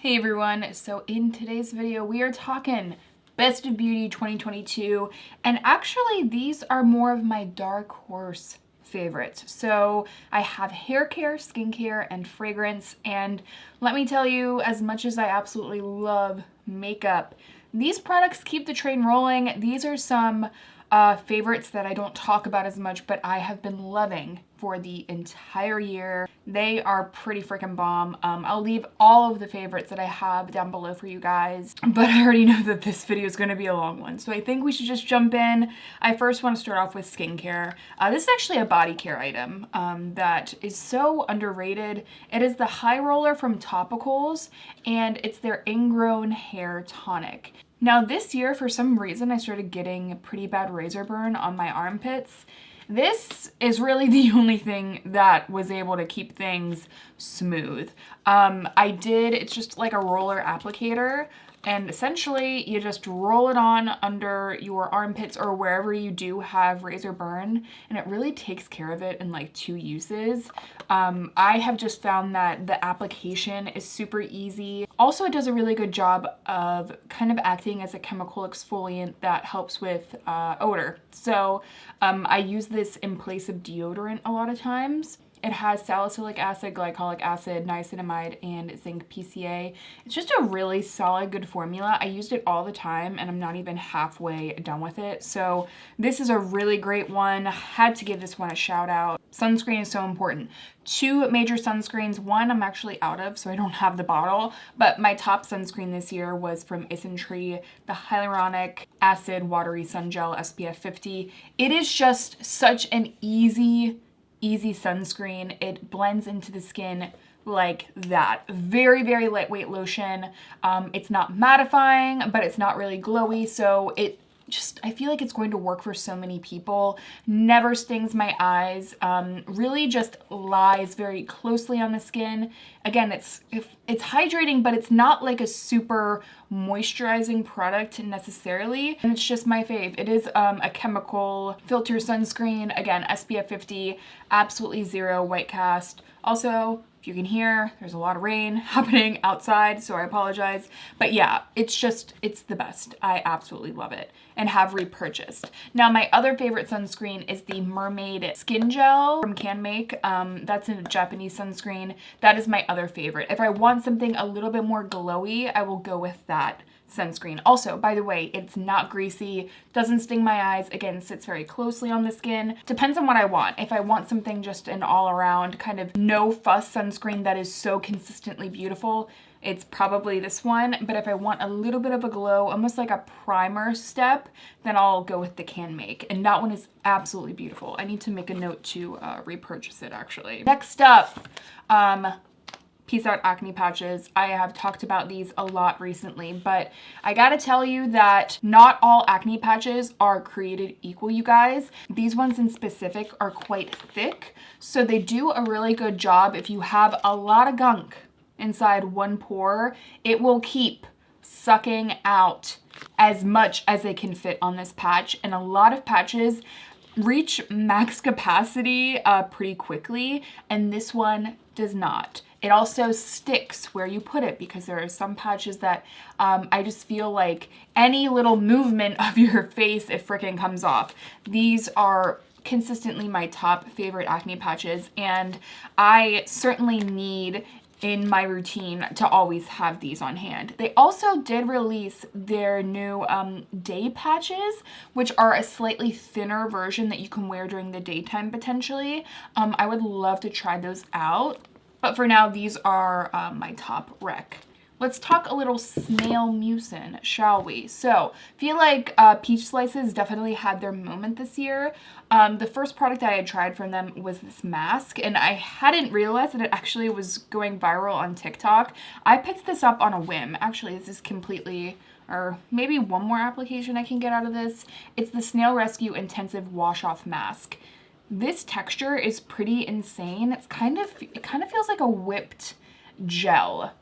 Hey everyone, so in today's video we are talking Best of Beauty 2022, and actually these are more of my dark horse favorites. So I have hair care, skincare, and fragrance, and let me tell you, as much as I absolutely love makeup, these products keep the train rolling. These are some favorites that I don't talk about as much, but I have been loving for the entire year. They are pretty freaking bomb. I'll leave all of the favorites that I have down below for you guys, but I already know that this video is going to be a long one, so I think we should just jump in. I first want to start off with skincare. This is actually a body care item that is so underrated. It is the High Roller from Topicals, and it's their Ingrown Hair Tonic. Now this year, for some reason, I started getting pretty bad razor burn on my armpits. This is really the only thing that was able to keep things smooth. It's just like a roller applicator, and essentially you just roll it on under your armpits or wherever you do have razor burn, and it really takes care of it in like 2 uses. I have just found that the application is super easy. Also, it does a really good job of kind of acting as a chemical exfoliant that helps with odor. So I use this in place of deodorant a lot of times. It has salicylic acid, glycolic acid, niacinamide, and zinc PCA. It's just a really solid, good formula. I used it all the time, and I'm not even halfway done with it. So this is a really great one. Had to give this one a shout out. Sunscreen is so important. 2 major sunscreens. One I'm actually out of, so I don't have the bottle, but my top sunscreen this year was from Isntree, the Hyaluronic Acid Watery Sun Gel SPF 50. It is just such an easy sunscreen. It blends into the skin like that. Very, very lightweight lotion. It's not mattifying, but it's not really glowy, so I feel like it's going to work for so many people. Never stings my eyes. Really just lies very closely on the skin. Again, it's hydrating, but it's not like a super moisturizing product necessarily. And it's just my fave. It is a chemical filter sunscreen. Again, SPF 50, absolutely zero white cast. Also, you can hear there's a lot of rain happening outside, so I apologize. But yeah, it's the best. I absolutely love it and have repurchased. Now, my other favorite sunscreen is the Mermaid Skin Gel from CanMake. That's a Japanese sunscreen. That is my other favorite. If I want something a little bit more glowy, I will go with that sunscreen. Also, by the way, it's not greasy, doesn't sting my eyes, again, sits very closely on the skin. Depends on what I want. If I want something just an all-around kind of no fuss sunscreen that is so consistently beautiful, it's probably this one. But if I want a little bit of a glow, almost like a primer step, then I'll go with the CanMake, and that one is absolutely beautiful. I need to make a note to repurchase it, actually. Next up, Peace Out Acne Patches. I have talked about these a lot recently, but I gotta tell you that not all acne patches are created equal, you guys. These ones in specific are quite thick, so they do a really good job. If you have a lot of gunk inside one pore, it will keep sucking out as much as it can fit on this patch, and a lot of patches reach max capacity pretty quickly, and this one does not. It also sticks where you put it, because there are some patches that I just feel like any little movement of your face, it freaking comes off. These are consistently my top favorite acne patches, and I certainly need in my routine to always have these on hand. They also did release their new day patches, which are a slightly thinner version that you can wear during the daytime potentially. I would love to try those out. But for now, these are my top rec. Let's talk a little Snail mucin, shall we? So, feel like Peach Slices definitely had their moment this year. The first product I had tried from them was this mask, and I hadn't realized that it actually was going viral on TikTok. I picked this up on a whim. Actually, this is completely, or maybe one more application I can get out of this. It's the Snail Rescue Intensive Wash-Off Mask. This texture is pretty insane. It kind of feels like a whipped gel.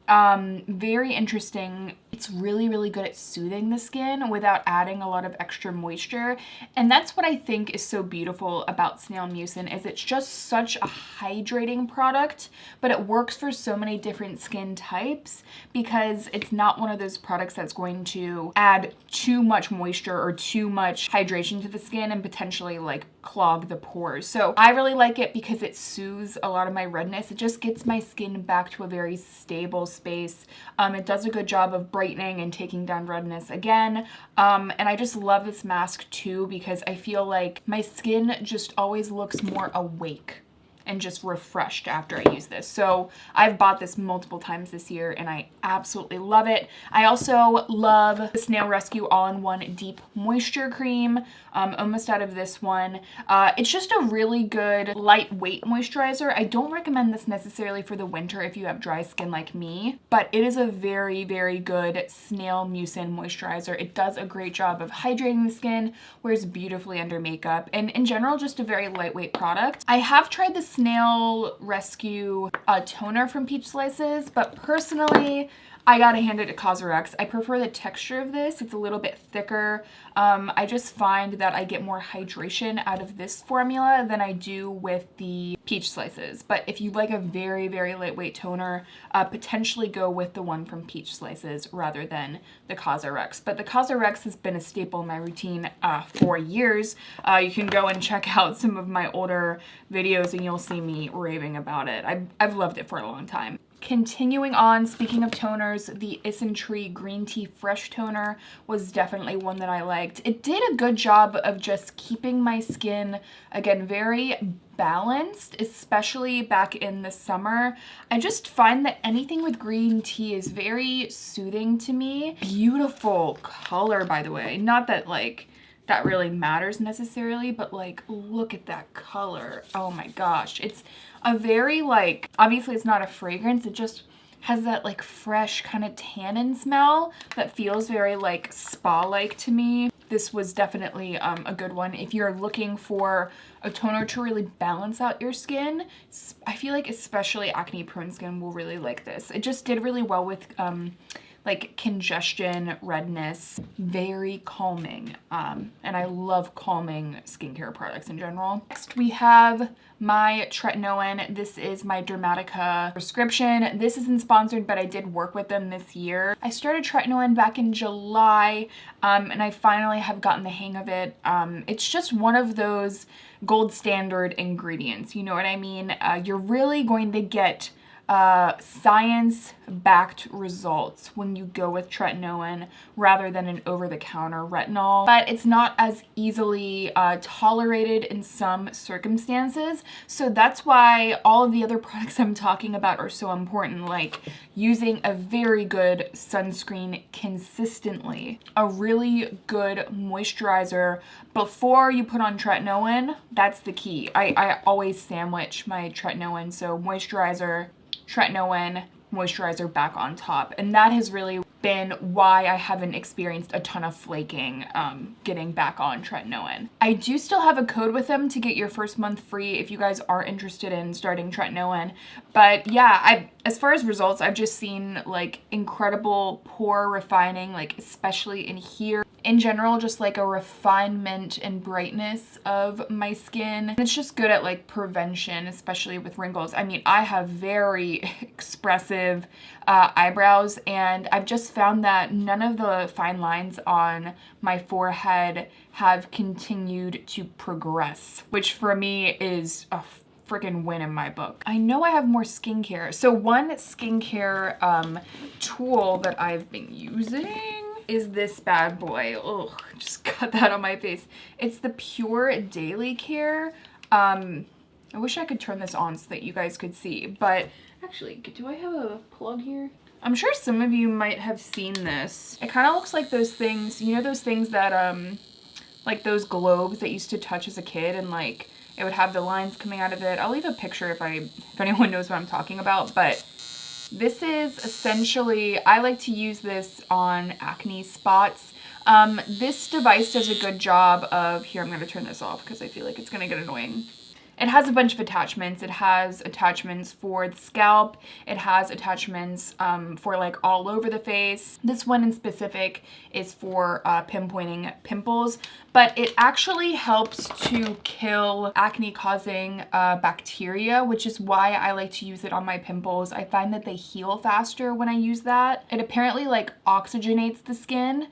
Very interesting. it's really, really good at soothing the skin without adding a lot of extra moisture. And that's what I think is so beautiful about Snail Mucin, is it's just such a hydrating product, but it works for so many different skin types because it's not one of those products that's going to add too much moisture or too much hydration to the skin and potentially like clog the pores. So I really like it because it soothes a lot of my redness. It just gets my skin back to a very stable space. It does a good job of brightening and taking down redness again. And I just love this mask too because I feel like my skin just always looks more awake and just refreshed after I use this. So I've bought this multiple times this year and I absolutely love it. I also love the Snail Rescue All-in-One Deep Moisture Cream. Almost out of this one. It's just a really good lightweight moisturizer. I don't recommend this necessarily for the winter if you have dry skin like me, but it is a very, very good Snail Mucin moisturizer. It does a great job of hydrating the skin, wears beautifully under makeup, and in general, just a very lightweight product. I have tried the Snail Rescue toner from Peach Slices, but personally, I gotta hand it to Cosrx. I prefer the texture of this. It's a little bit thicker. I just find that I get more hydration out of this formula than I do with the Peach Slices. But if you like a very, very lightweight toner, potentially go with the one from Peach Slices rather than the Cosrx. But the Cosrx has been a staple in my routine for years. You can go and check out some of my older videos and you'll see me raving about it. I've loved it for a long time. Continuing on, speaking of toners, the Isntree Green Tea Fresh Toner was definitely one that I liked. It did a good job of just keeping my skin, again, very balanced, especially back in the summer. I just find that anything with green tea is very soothing to me. Beautiful color, by the way. Not that, like, that really matters necessarily, but like, look at that color. Oh my gosh. It's a very like, obviously it's not a fragrance, it just has that like fresh kind of tannin smell that feels very like spa-like to me. This was definitely a good one. If you're looking for a toner to really balance out your skin, I feel like especially acne prone skin will really like this. It just did really well with like congestion, redness, very calming. And I love calming skincare products in general. Next we have my tretinoin. This is my Dermatica prescription. This isn't sponsored, but I did work with them this year. I started tretinoin back in July, and I finally have gotten the hang of it. It's just one of those gold standard ingredients, you know what I mean? You're really going to get science-backed results when you go with tretinoin rather than an over-the-counter retinol. But it's not as easily tolerated in some circumstances. So that's why all of the other products I'm talking about are so important, like using a very good sunscreen consistently, a really good moisturizer before you put on tretinoin. That's the key. I always sandwich my tretinoin, so moisturizer, tretinoin, moisturizer back on top. And that has really been why I haven't experienced a ton of flaking getting back on tretinoin. I do still have a code with them to get your first month free if you guys are interested in starting tretinoin. But yeah, as far as results, I've just seen like incredible pore refining, like especially in here. In general, just like a refinement and brightness of my skin. And it's just good at like prevention, especially with wrinkles. I mean, I have very expressive eyebrows, and I've just found that none of the fine lines on my forehead have continued to progress, which for me is a freaking win in my book. I know I have more skincare. So one skincare tool that I've been using is this bad boy. Oh, just got that on my face. It's the Pure Daily Care. I wish I could turn this on so that you guys could see, but actually, do I have a plug here? I'm sure some of you might have seen this. It kind of looks like those things, you know those things that, like those globes that used to touch as a kid and like it would have the lines coming out of it. I'll leave a picture if anyone knows what I'm talking about, but this is essentially, I like to use this on acne spots. This device does a good job of, here I'm going to turn this off because I feel like it's going to get annoying. It has a bunch of attachments. It has attachments for the scalp. It has attachments for like all over the face. This one in specific is for pinpointing pimples, but it actually helps to kill acne-causing bacteria, which is why I like to use it on my pimples. I find that they heal faster when I use that. It apparently like oxygenates the skin,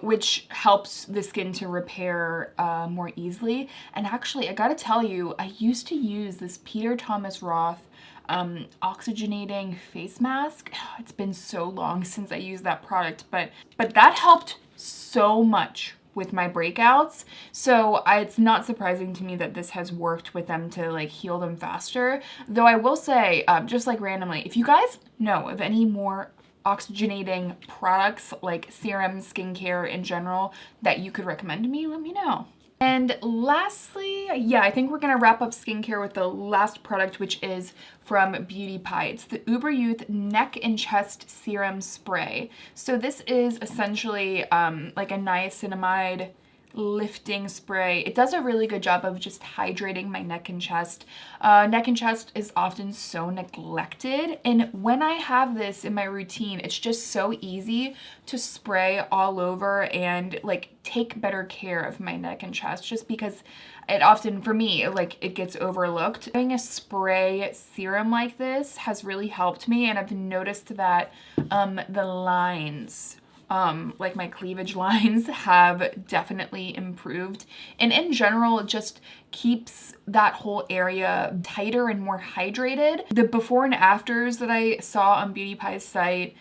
which helps the skin to repair more easily. And actually, I gotta tell you, I used to use this Peter Thomas Roth oxygenating face mask. It's been so long since I used that product, but that helped so much with my breakouts. So it's not surprising to me that this has worked with them to like heal them faster. Though I will say, just like randomly, if you guys know of any more oxygenating products like serums, skincare in general that you could recommend to me, let me know. And lastly, yeah, I think we're gonna wrap up skincare with the last product, which is from Beauty Pie. It's the Uber Youth Neck and Chest Serum Spray. So this is essentially like a niacinamide lifting spray. It does a really good job of just hydrating my neck and chest. Neck and chest is often so neglected, and when I have this in my routine, it's just so easy to spray all over and like take better care of my neck and chest, just because it often, for me, like it gets overlooked. Having a spray serum like this has really helped me, and I've noticed that the lines, like my cleavage lines, have definitely improved. And in general, it just keeps that whole area tighter and more hydrated. The before and afters that I saw on Beauty Pie's site,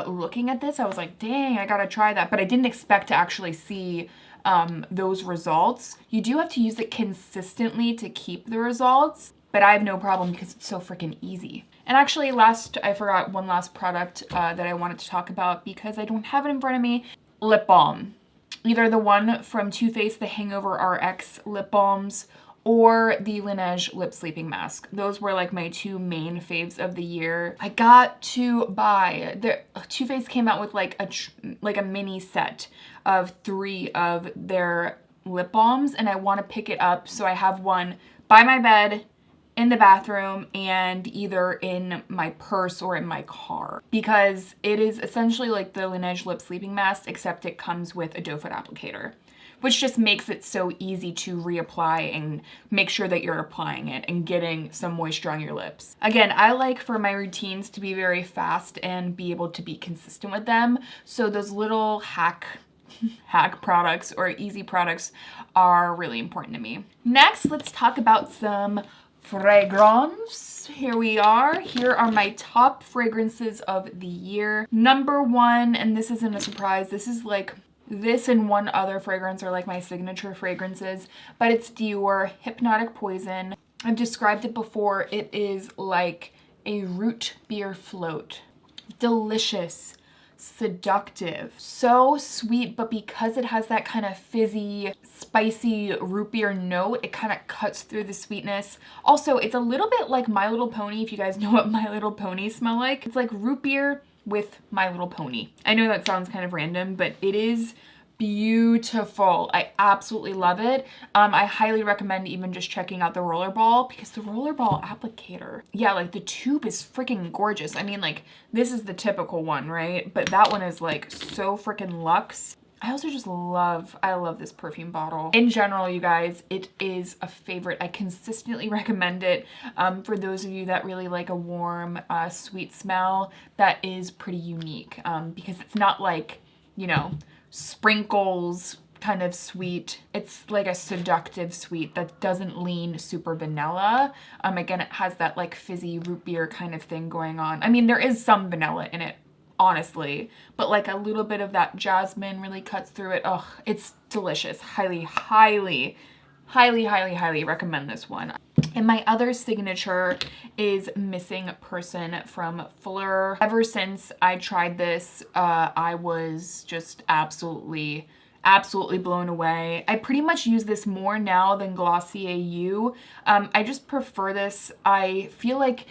looking at this, I was like, dang, I gotta try that. But I didn't expect to actually see those results. You do have to use it consistently to keep the results, but I have no problem because it's so freaking easy. And actually I forgot one last product that I wanted to talk about because I don't have it in front of me. Lip balm. Either the one from Too Faced, the Hangover RX lip balms, or the Laneige lip sleeping mask. Those were like my two main faves of the year. I got to buy, Too Faced came out with like a mini set of 3 of their lip balms, and I want to pick it up so I have one by my bed, in the bathroom, and either in my purse or in my car, because it is essentially like the Laneige lip sleeping mask, except it comes with a doe foot applicator, which just makes it so easy to reapply and make sure that you're applying it and getting some moisture on your lips. Again, I like for my routines to be very fast and be able to be consistent with them, so those little hack products or easy products are really important to me. Next, let's talk about some fragrance. Here we are. Here are my top fragrances of the year. Number 1, and this isn't a surprise, this is like, this and one other fragrance are like my signature fragrances, but it's Dior Hypnotic Poison. I've described it before. It is like a root beer float. Delicious, seductive, so sweet, but because it has that kind of fizzy, spicy root beer note, it kind of cuts through the sweetness. Also, it's a little bit like My Little Pony, if you guys know what My Little Pony smell like. It's like root beer with My Little Pony. I know that sounds kind of random, but it is beautiful. I absolutely love it. I highly recommend even just checking out the rollerball, because the rollerball applicator, yeah, like the tube is freaking gorgeous. I mean, like this is the typical one, right? But that one is like so freaking luxe. I also just I love this perfume bottle. In general, you guys, it is a favorite. I consistently recommend it for those of you that really like a warm, sweet smell that is pretty unique, because it's not like, you know, sprinkles kind of sweet. It's like a seductive sweet that doesn't lean super vanilla. Again, it has that like fizzy root beer kind of thing going on. I mean, there is some vanilla in it, honestly, but like a little bit of that jasmine really cuts through it. Ugh, it's delicious. Highly, highly, highly, highly, highly recommend this one. And my other signature is Missing Person from Fleur. Ever since I tried this, I was just absolutely blown away. I pretty much use this more now than Glossier You. I just prefer this. I feel like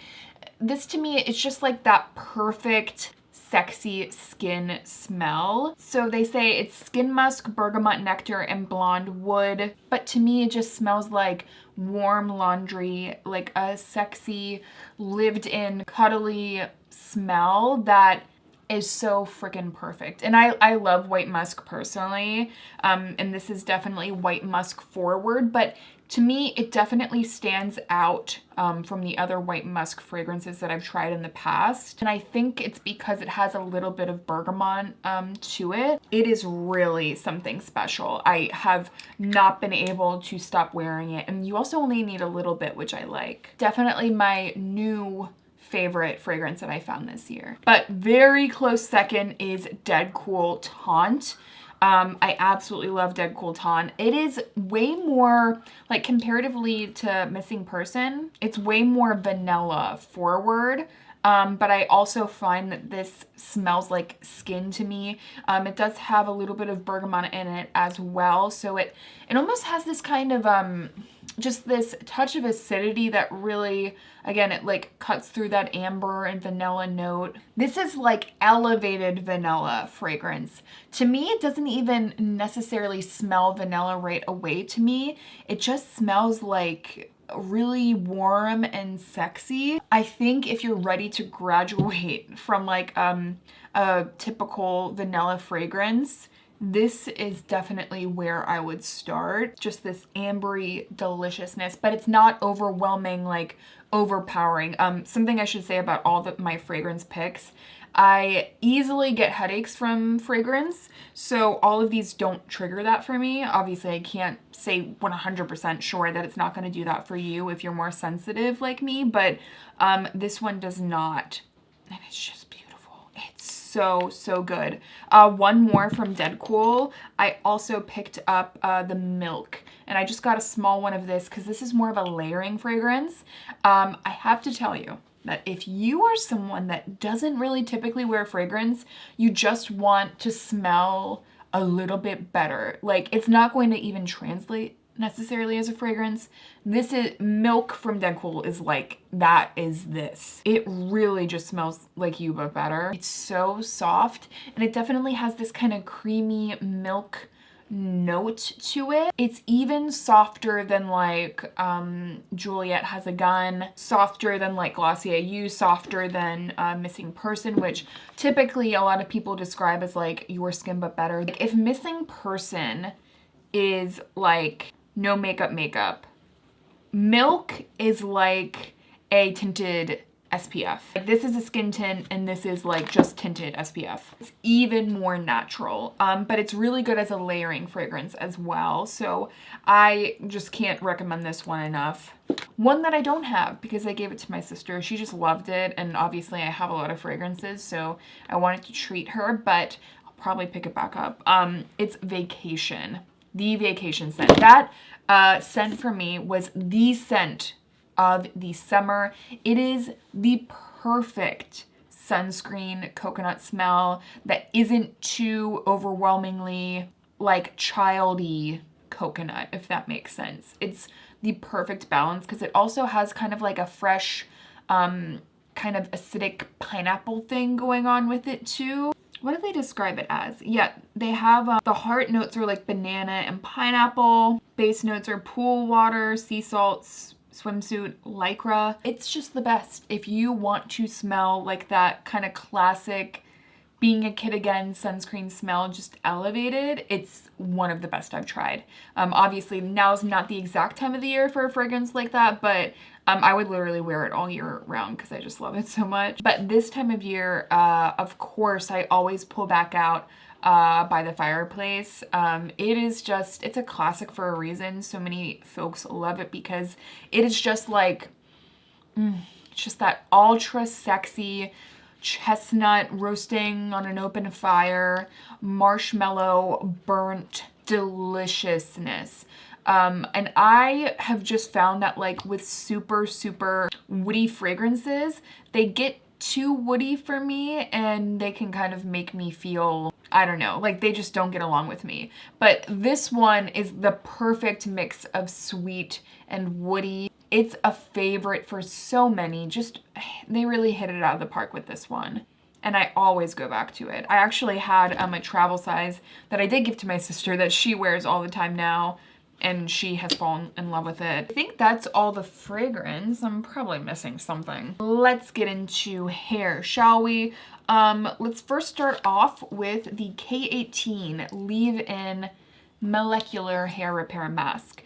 this, to me, it's just like that perfect sexy skin smell. So they say it's skin musk, bergamot nectar, and blonde wood, but to me it just smells like warm laundry, like a sexy, lived-in, cuddly smell that is so freaking perfect. And I love white musk personally, and this is definitely white musk forward, but to me, it definitely stands out from the other white musk fragrances that I've tried in the past. And I think it's because it has a little bit of bergamot to it. It is really something special. I have not been able to stop wearing it. And you also only need a little bit, which I like. Definitely my new favorite fragrance that I found this year. But very close second is Dead Cool Taunt. I absolutely love Dead Cool Taunt. It is way more, like comparatively to Missing Person, it's way more vanilla forward. But I also find that this smells like skin to me. It does have a little bit of bergamot in it as well. So it almost has this kind of, just this touch of acidity that really, again, it like cuts through that amber and vanilla note. This is like elevated vanilla fragrance. To me, it doesn't even necessarily smell vanilla right away to me. It just smells like really warm and sexy. I think if you're ready to graduate from like a typical vanilla fragrance, this is definitely where I would start. Just this ambery deliciousness, but it's not overwhelming, like overpowering. Something I should say about all my fragrance picks, I easily get headaches from fragrance, so all of these don't trigger that for me. Obviously, I can't say 100% sure that it's not going to do that for you if you're more sensitive like me, but this one does not, and it's just beautiful. It's so good. One more from Dead Cool. I also picked up the Milk, and I just got a small one of this because this is more of a layering fragrance. I have to tell you that if you are someone that doesn't really typically wear fragrance, you just want to smell a little bit better. Like, it's not going to even translate necessarily as a fragrance. This is Milk from Dead Cool is like, that is this. It really just smells like you, but better. It's so soft, and it definitely has this kind of creamy milk note to it. It's even softer than like Juliet Has a Gun, softer than like Glossier You, softer than Missing Person, which typically a lot of people describe as like your skin but better. Like, if Missing Person is like no makeup, Milk is like a tinted SPF. Like, this is a skin tint and this is like just tinted SPF. It's even more natural, but it's really good as a layering fragrance as well. So I just can't recommend this one enough. One that I don't have because I gave it to my sister. She just loved it, and obviously I have a lot of fragrances, so I wanted to treat her, but I'll probably pick it back up. It's Vacation. The Vacation scent. That scent for me was the scent of the summer. It is the perfect sunscreen coconut smell that isn't too overwhelmingly like childy coconut, if that makes sense. It's the perfect balance because it also has kind of like a fresh kind of acidic pineapple thing going on with it too. What do they describe it as? Yeah, they have the heart notes are like banana and pineapple. Base notes are pool water, sea salts, swimsuit, lycra. It's just the best. If you want to smell like that kind of classic being a kid again sunscreen smell, just elevated, it's one of the best I've tried. Obviously now's not the exact time of the year for a fragrance like that, but I would literally wear it all year round because I just love it so much. But this time of year, of course, I always pull back out by the fireplace. It is just, it's a classic for a reason. So many folks love it because it is just like, it's just that ultra sexy chestnut roasting on an open fire, marshmallow burnt deliciousness. And I have just found that like with super woody fragrances, they get too woody for me and they can kind of make me feel, I don't know, like they just don't get along with me. But this one is the perfect mix of sweet and woody. It's a favorite for so many. Just, they really hit it out of the park with this one. And I always go back to it. I actually had a travel size that I did give to my sister that she wears all the time now. and she has fallen in love with it. I think that's all the fragrance. I'm probably missing something. Let's get into hair, shall we? Let's first start off with the K18 Leave-In Molecular Hair Repair Mask.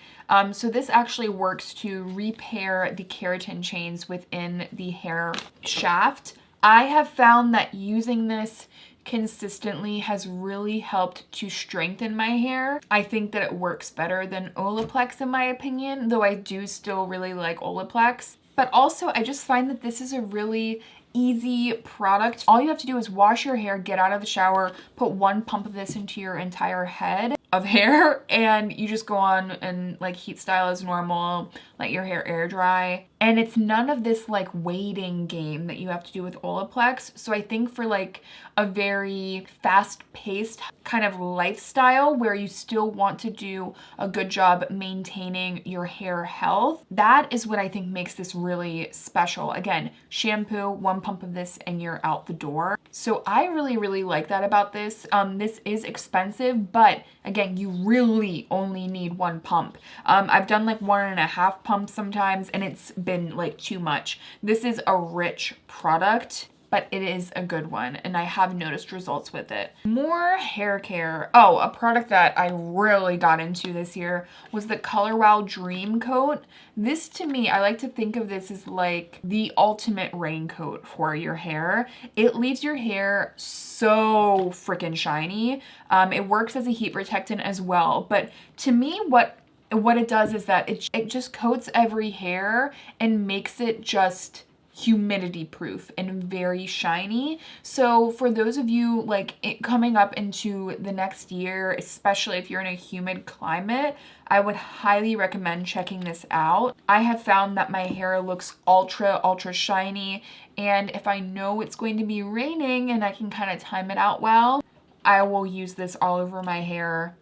So this actually works to repair the keratin chains within the hair shaft. I have found that using this consistently has really helped to strengthen my hair. I think that it works better than Olaplex in my opinion, though I do still really like Olaplex. But also I just find that this is a really easy product. All you have to do is wash your hair, get out of the shower, put 1 pump of this into your entire head of hair, and you just go on and like heat style as normal, let your hair air dry. And it's none of this like waiting game that you have to do with Olaplex. So I think for like a very fast-paced kind of lifestyle where you still want to do a good job maintaining your hair health, that is what I think makes this really special. Again, shampoo, 1 pump of this, and you're out the door. So I really like that about this. This is expensive, but again, you really only need 1 pump. I've done like 1.5 pumps sometimes, and it's been like too much. This is a rich product, but it is a good one, and I have noticed results with it. More hair care. Oh, a product that I really got into this year was the Color Wow Dream Coat. This to me, I like to think of this as like the ultimate raincoat for your hair. It leaves your hair so freaking shiny. It works as a heat protectant as well, but to me, what it does is that it just coats every hair and makes it just humidity proof and very shiny. So for those of you like coming up into the next year, especially if you're in a humid climate, I would highly recommend checking this out. I have found that my hair looks ultra shiny, and if I know it's going to be raining and I can kind of time it out well, I will use this all over my hair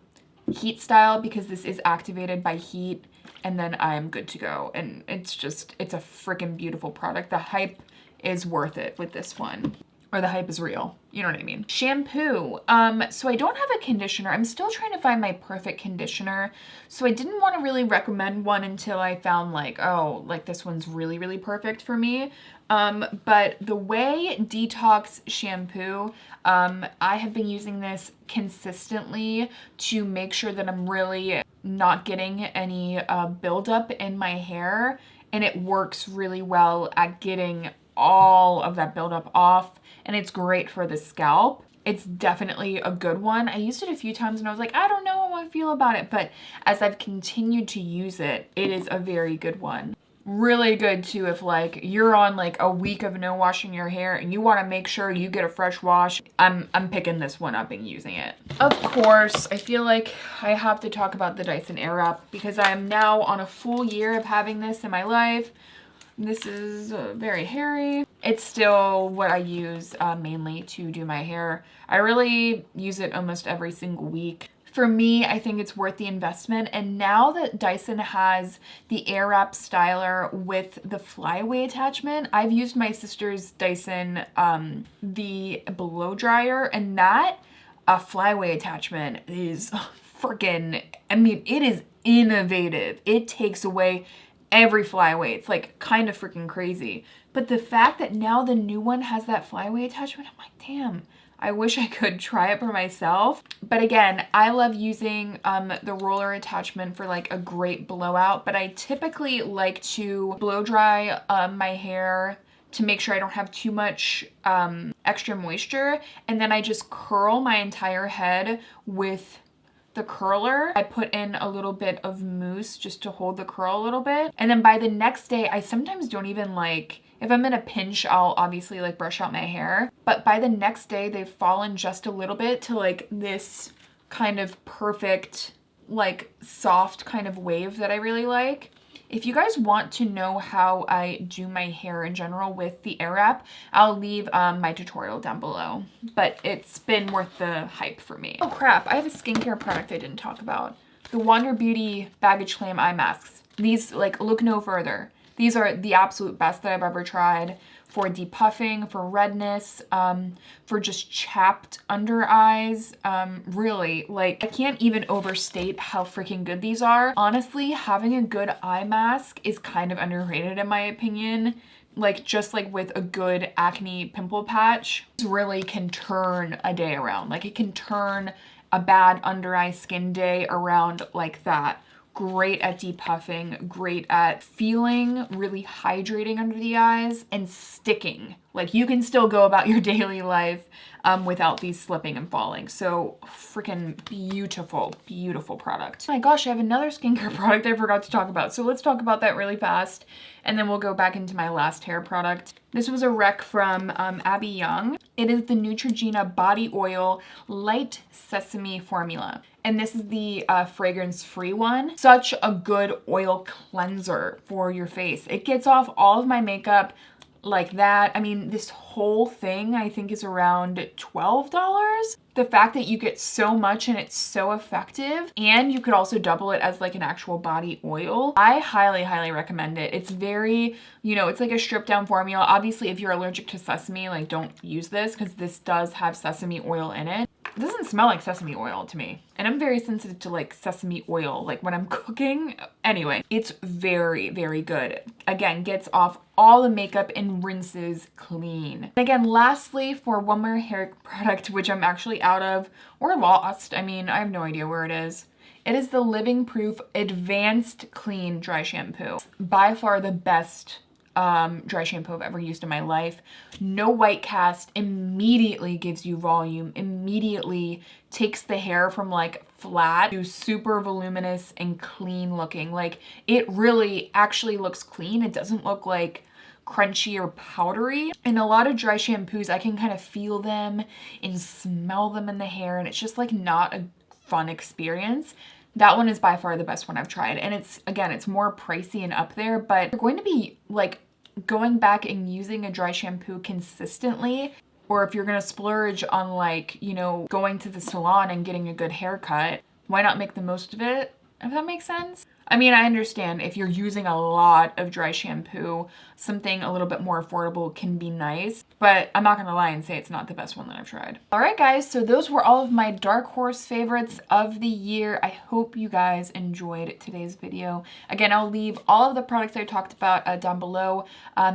heat style because this is activated by heat, and then I'm good to go. And it's a freaking beautiful product. The hype is worth it with this one. Or the hype is real. You know what I mean? Shampoo. So I don't have a conditioner. I'm still trying to find my perfect conditioner. So I didn't want to really recommend one until I found like, oh, like this one's really perfect for me. But the Way Detox Shampoo, I have been using this consistently to make sure that I'm really not getting any buildup in my hair, and it works really well at getting all of that buildup off, and it's great for the scalp. It's definitely a good one. I used it a few times and I was like, I don't know how I feel about it, but as I've continued to use it, it is a very good one. Really good too if like you're on like a week of no washing your hair and you want to make sure you get a fresh wash. I'm picking this one up and using it. Of course, I feel like I have to talk about the Dyson Airwrap because I am now on a full year of having this in my life. This is very hairy. It's still what I use mainly to do my hair. I really use it almost every single week. For me, I think it's worth the investment. And now that Dyson has the Airwrap styler with the flyaway attachment, I've used my sister's Dyson, the blow dryer, and that flyaway attachment is freaking, I mean, it is innovative. It takes away every flyaway. It's like kind of freaking crazy. But the fact that now the new one has that flyaway attachment, I'm like, damn. I wish I could try it for myself. But again, I love using the roller attachment for like a great blowout, but I typically like to blow dry my hair to make sure I don't have too much extra moisture. And then I just curl my entire head with the curler. I put in a little bit of mousse just to hold the curl a little bit. And then by the next day, I sometimes don't even like, if I'm in a pinch, I'll obviously like brush out my hair. But by the next day, they've fallen just a little bit to like this kind of perfect, like soft kind of wave that I really like. If you guys want to know how I do my hair in general with the Airwrap, I'll leave my tutorial down below. But it's been worth the hype for me. Oh crap, I have a skincare product I didn't talk about. The Wander Beauty Baggage Claim Eye Masks. These like look no further. These are the absolute best that I've ever tried for depuffing, for redness, for just chapped under eyes. Really, like, I can't even overstate how freaking good these are. Honestly, having a good eye mask is kind of underrated in my opinion. Like, just like with a good acne pimple patch, this really can turn a day around. Like, it can turn a bad under eye skin day around like that. Great at depuffing, great at feeling really hydrating under the eyes and sticking. Like, you can still go about your daily life without these slipping and falling. So freaking beautiful, beautiful product. Oh my gosh, I have another skincare product I forgot to talk about. So let's talk about that really fast and then we'll go back into my last hair product. This was a rec from Abby Young. It is the Neutrogena Body Oil Light Sesame Formula. And this is the fragrance-free one. Such a good oil cleanser for your face. It gets off all of my makeup like that. I mean, this whole thing I think is around $12. The fact that you get so much and it's so effective, and you could also double it as like an actual body oil. I highly, highly recommend it. It's very, you know, it's like a stripped down formula. Obviously, if you're allergic to sesame, like, don't use this because this does have sesame oil in it. It doesn't smell like sesame oil to me. And I'm very sensitive to like sesame oil, like when I'm cooking. Anyway, it's very, very good. Again, gets off all the makeup and rinses clean. And again, lastly, for one more hair product, which I'm actually out of or lost. I mean, I have no idea where it is. It is the Living Proof Advanced Clean Dry Shampoo. By far the best dry shampoo I've ever used in my life. No white cast, immediately gives you volume, immediately takes the hair from like flat to super voluminous and clean looking. Like, it really actually looks clean. It doesn't look like crunchy or powdery. In a lot of dry shampoos, I can kind of feel them and smell them in the hair, and it's just like not a fun experience. That one is by far the best one I've tried. And it's, again, it's more pricey and up there, but if you're going to be like going back and using a dry shampoo consistently, or if you're gonna splurge on like, you know, going to the salon and getting a good haircut, why not make the most of it? If that makes sense. I mean, I understand if you're using a lot of dry shampoo, something a little bit more affordable can be nice, but I'm not gonna lie and say it's not the best one that I've tried. All right, guys, so those were all of my dark horse favorites of the year. I hope you guys enjoyed today's video. Again, I'll leave all of the products I talked about down below.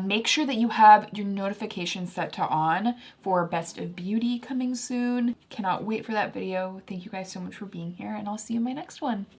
Make sure that you have your notifications set to on for Best of Beauty coming soon. Cannot wait for that video. Thank you guys so much for being here, and I'll see you in my next one.